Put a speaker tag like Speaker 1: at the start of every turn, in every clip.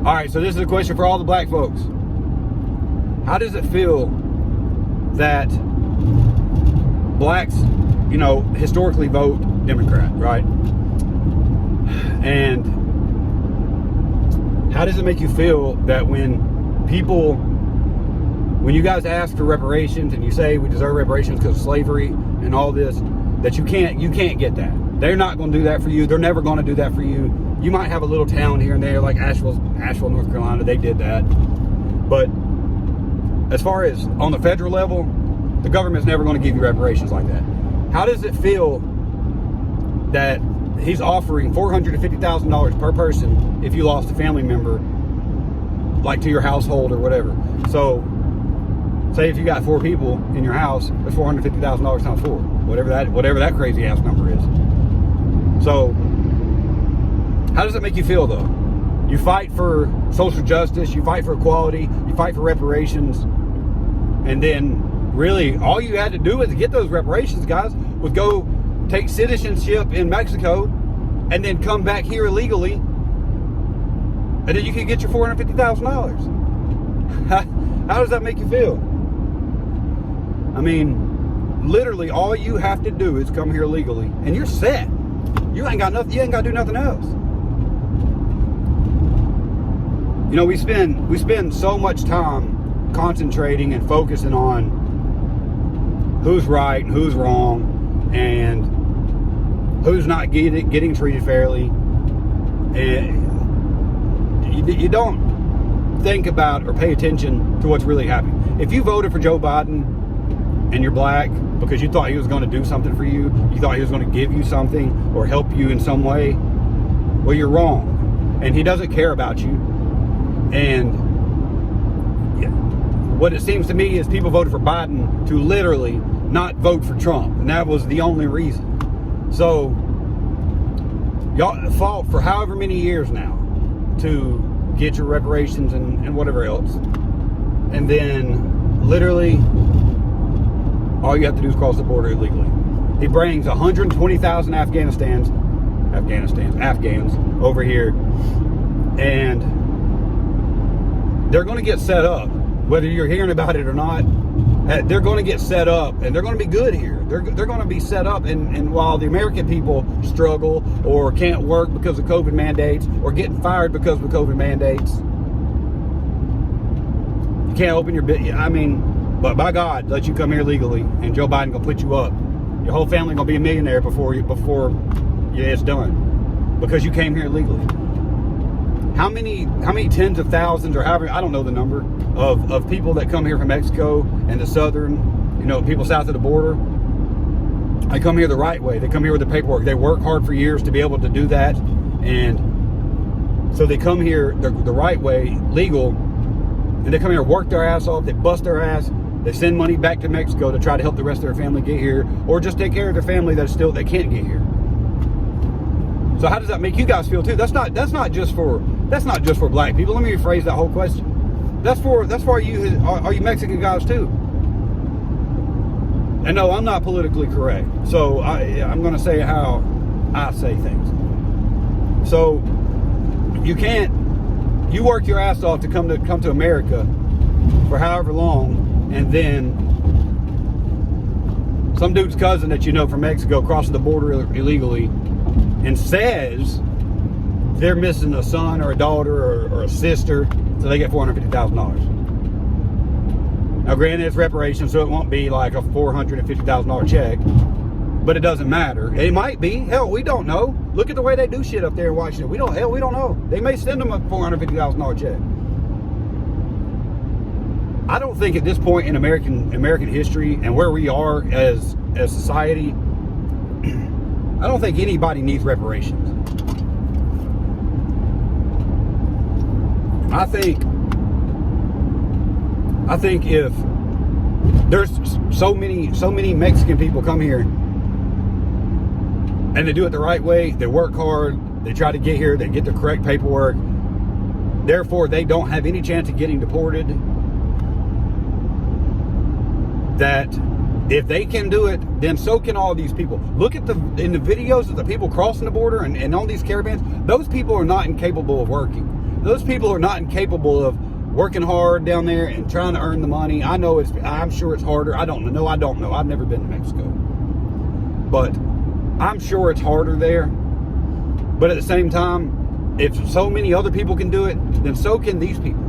Speaker 1: All right, so this is a question for all the black folks. How does it feel that blacks, you know, historically vote Democrat, right? And how does it make you feel that when you guys ask for reparations and you say we deserve reparations because of slavery and all this, that you can't get that? They're not going to do that for you. They're never going to do that for you. You might have a little town here and there, like Asheville, North Carolina. They did that. But as far as on the federal level, the government's never going to give you reparations like that. How does it feel that he's offering $450,000 per person if you lost a family member, like to your household or whatever? So, say if you got 4 people in your house, that's $450,000 times 4, whatever that crazy ass number is. So, how does it make you feel though? You fight for social justice, you fight for equality, you fight for reparations, and then really all you had to do is get those reparations, guys, was go take citizenship in Mexico and then come back here illegally, and then you could get your $450,000. How does that make you feel? I mean, literally all you have to do is come here legally and you're set. You ain't got nothing, you ain't got to do nothing else. You know, we spend so much time concentrating and focusing on who's right and who's wrong and who's not getting treated fairly, and you don't think about or pay attention to what's really happening. If you voted for Joe Biden and you're black because you thought he was going to do something for you, you thought he was going to give you something or help you in some way, well, you're wrong. And he doesn't care about you. And what it seems to me is people voted for Biden to literally not vote for Trump, and that was the only reason. So y'all fought for however many years now to get your reparations and whatever else, and then literally all you have to do is cross the border illegally. He brings 120,000 Afghans over here, and they're going to get set up, whether you're hearing about it or not. They're going to get set up, and they're going to be good here. They're going to be set up, and while the American people struggle or can't work because of COVID mandates or getting fired because of COVID mandates, you can't open your business. I mean, but by God, let you come here legally, and Joe Biden gonna put you up. Your whole family gonna be a millionaire before it's done, because you came here legally. How many tens of thousands, or however, I don't know the number, of people that come here from Mexico and the southern, people south of the border, they come here the right way. They come here with the paperwork. They work hard for years to be able to do that. And so they come here the right way, legal, and they come here, work their ass off, they bust their ass, they send money back to Mexico to try to help the rest of their family get here, or just take care of their family that can't get here. So how does that make you guys feel too? That's not just for black people. Let me rephrase that whole question. That's for you. Are you Mexican guys too? And no, I'm not politically correct, so I'm going to say how I say things. So you work your ass off to come to America for however long, and then some dude's cousin that you know from Mexico crosses the border illegally and says they're missing a son or a daughter or a sister, so they get $450,000. Now, granted, it's reparations, so it won't be like a $450,000 check, but it doesn't matter. It might be. Hell, we don't know. Look at the way they do shit up there in Washington. We don't know. They may send them a $450,000 check. I don't think at this point in American history and where we are as society, I don't think anybody needs reparations. I think if there's so many Mexican people come here and they do it the right way, they work hard, they try to get here, they get the correct paperwork, therefore they don't have any chance of getting deported, that if they can do it, then so can all these people. Look at in the videos of the people crossing the border and on these caravans, those people are not incapable of working. those people are not incapable of working hard down there and trying to earn the money. I'm sure it's harder. I don't know. I've never been to Mexico. But I'm sure it's harder there. But at the same time, if so many other people can do it, then so can these people.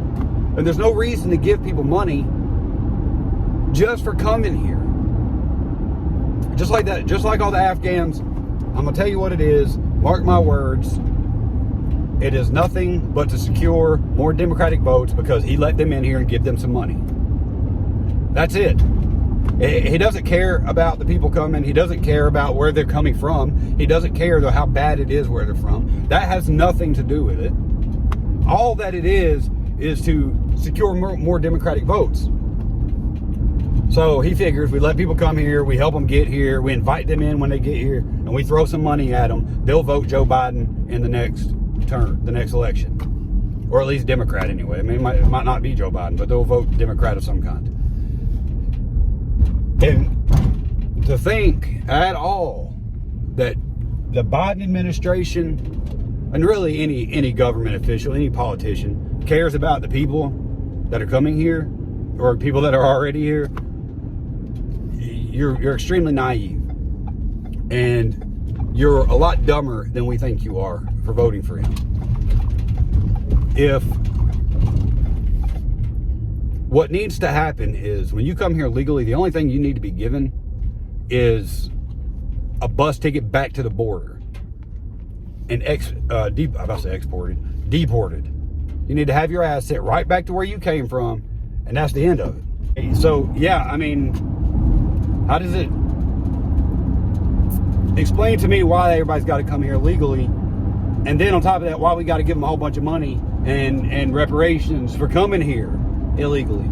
Speaker 1: And there's no reason to give people money just for coming here. Just like that, just like all the Afghans, I'm going to tell you what it is. Mark my words. It is nothing but to secure more Democratic votes because he let them in here and give them some money. That's it. He doesn't care about the people coming. He doesn't care about where they're coming from. He doesn't care how bad it is where they're from. That has nothing to do with it. All that it is to secure more Democratic votes. So he figures we let people come here, we help them get here, we invite them in when they get here, and we throw some money at them. They'll vote Joe Biden in the next term, the next election. Or at least Democrat anyway. I mean, it might not be Joe Biden, but they'll vote Democrat of some kind. And to think at all that the Biden administration, and really any government official, any politician, cares about the people that are coming here, or people that are already here, you're extremely naive. And you're a lot dumber than we think you are for voting for him. If what needs to happen is when you come here legally, the only thing you need to be given is a bus ticket back to the border and deported. You need to have your ass sent right back to where you came from, and that's the end of it. So yeah, I mean, how does it explain to me why everybody's got to come here legally, and then on top of that, why we got to give them a whole bunch of money and reparations for coming here illegally?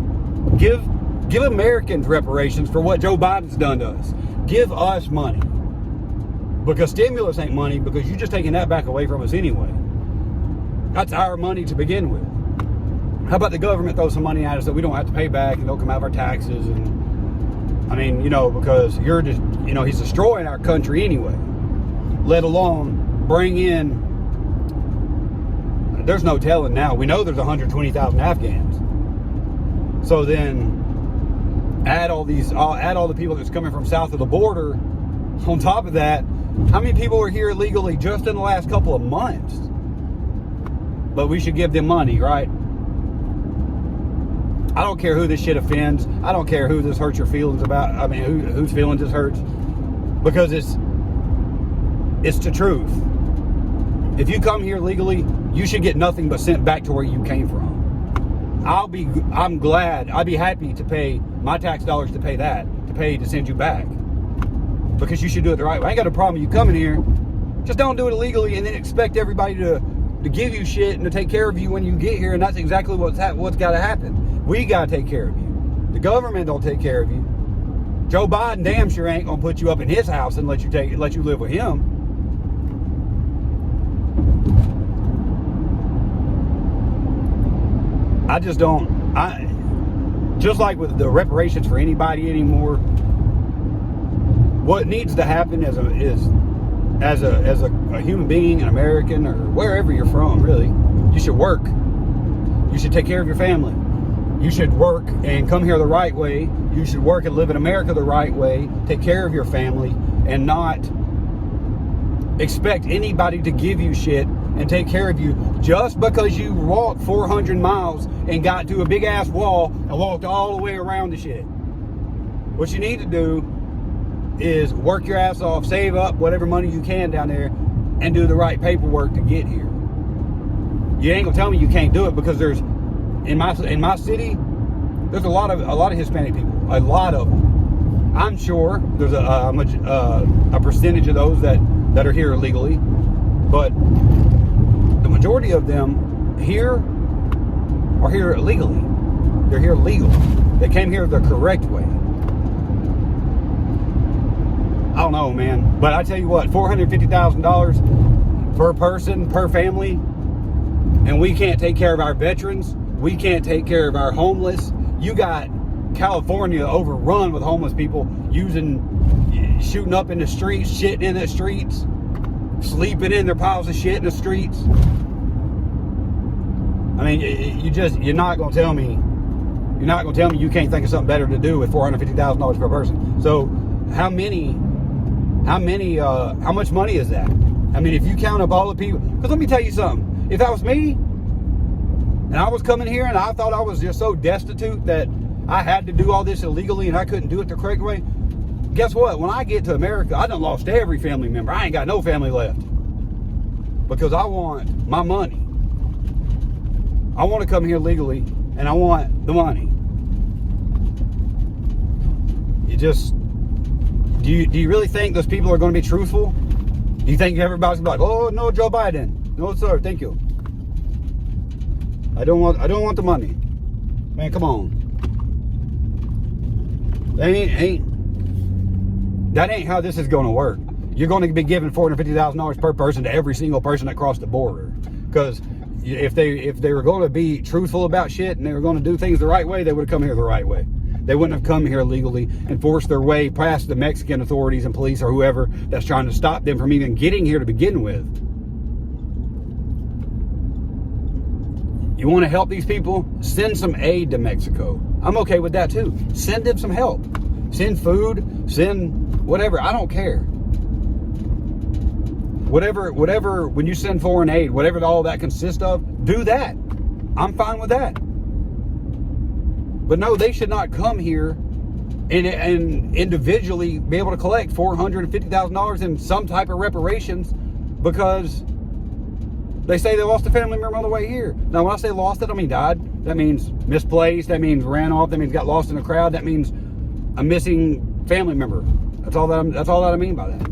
Speaker 1: Give Americans reparations for what Joe Biden's done to us. Give us money, because stimulus ain't money, because you're just taking that back away from us anyway. That's our money to begin with. How about the government throw some money at us that we don't have to pay back, and they'll come out of our taxes? And I mean, because you're just, he's destroying our country anyway, let alone bring in, there's no telling now. We know there's 120,000 Afghans. So then add all the people that's coming from south of the border. On top of that, how many people are here illegally just in the last couple of months? But we should give them money, right? I don't care who this shit offends. I don't care who this hurts your feelings about. I mean, whose feelings this hurts. Because it's the truth. If you come here legally, you should get nothing but sent back to where you came from. I'm glad, I'd be happy to pay my tax dollars to pay to send you back. Because you should do it the right way. I ain't got a problem with you coming here. Just don't do it illegally and then expect everybody to give you shit and to take care of you when you get here. And that's exactly what's got to happen. We got to take care of you. The government don't take care of you. Joe Biden damn sure ain't gonna put you up in his house and let you live with him. Just like with the reparations for anybody anymore, what needs to happen as a human being, an American, or wherever you're from, really, you should work. You should take care of your family. You should work and come here the right way. You should work and live in America the right way. Take care of your family and not expect anybody to give you shit and take care of you just because you walked 400 miles and got to a big ass wall and walked all the way around the shit. What you need to do is work your ass off, save up whatever money you can down there, and do the right paperwork to get here. You ain't gonna tell me you can't do it, because there's in my city, there's a lot of Hispanic people, a lot of them. I'm sure there's a percentage of those that are here illegally, but the majority of them here are here illegally. They're here legal. They came here the correct way. I don't know, man, but I tell you what, $450,000 per person, per family, and we can't take care of our veterans. We can't take care of our homeless. You got California overrun with homeless people shooting up in the streets, shitting in the streets, sleeping in their piles of shit in the streets. I mean, you're not going to tell me you can't think of something better to do with $450,000 per person. So how much money is that? I mean, if you count up all the people, because let me tell you something. If that was me, and I was coming here and I thought I was just so destitute that I had to do all this illegally and I couldn't do it the correct way, guess what? When I get to America, I done lost every family member. I ain't got no family left. Because I want my money. I want to come here legally, and I want the money. Do you really think those people are going to be truthful? Do you think everybody's going to be like, oh, no, Joe Biden. No, sir, thank you. I don't want the money. Man, come on. That ain't how this is going to work. You're going to be giving $450,000 per person to every single person that crossed the border. Because if they were going to be truthful about shit and they were going to do things the right way, they would have come here the right way. They wouldn't have come here legally and forced their way past the Mexican authorities and police or whoever that's trying to stop them from even getting here to begin with. You want to help these people? Send some aid to Mexico. I'm okay with that too. Send them some help. Send food, send whatever. I don't care. Whatever, when you send foreign aid, whatever all that consists of, do that. I'm fine with that. But no, they should not come here and individually be able to collect $450,000 in some type of reparations because they say they lost a family member on the way here. Now, when I say lost it, I mean died. That means misplaced. That means ran off. That means got lost in a crowd. That means a missing family member. That's all that I mean by that.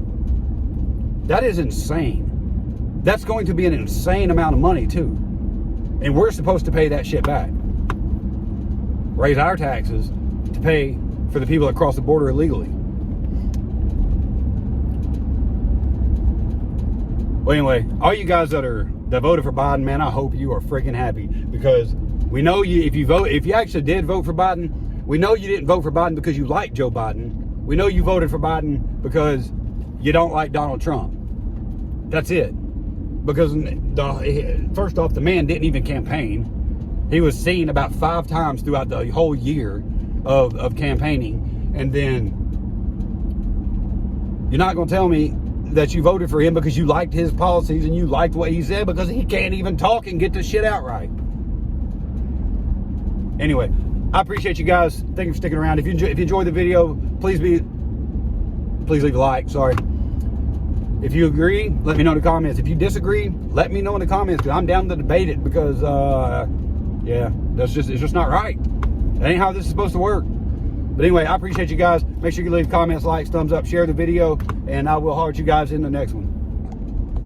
Speaker 1: That is insane. That's going to be an insane amount of money too. And we're supposed to pay that shit back. Raise our taxes to pay for the people that cross the border illegally. Well, anyway, all you guys that voted for Biden, man, I hope you are freaking happy because we know if you actually did vote for Biden, we know you didn't vote for Biden because you like Joe Biden. We know you voted for Biden because you don't like Donald Trump. That's it. Because first off, the man didn't even campaign. He was seen about 5 times throughout the whole year of campaigning. And then you're not going to tell me that you voted for him because you liked his policies and you liked what he said because he can't even talk and get the shit out right. Anyway, I appreciate you guys. Thank you for sticking around. If you enjoyed the video, please leave a like. Sorry. If you agree, let me know in the comments. If you disagree, let me know in the comments because I'm down to debate it because, yeah, it's just not right. That ain't how this is supposed to work. But anyway, I appreciate you guys. Make sure you leave comments, likes, thumbs up, share the video, and I will holler at you guys in the next one.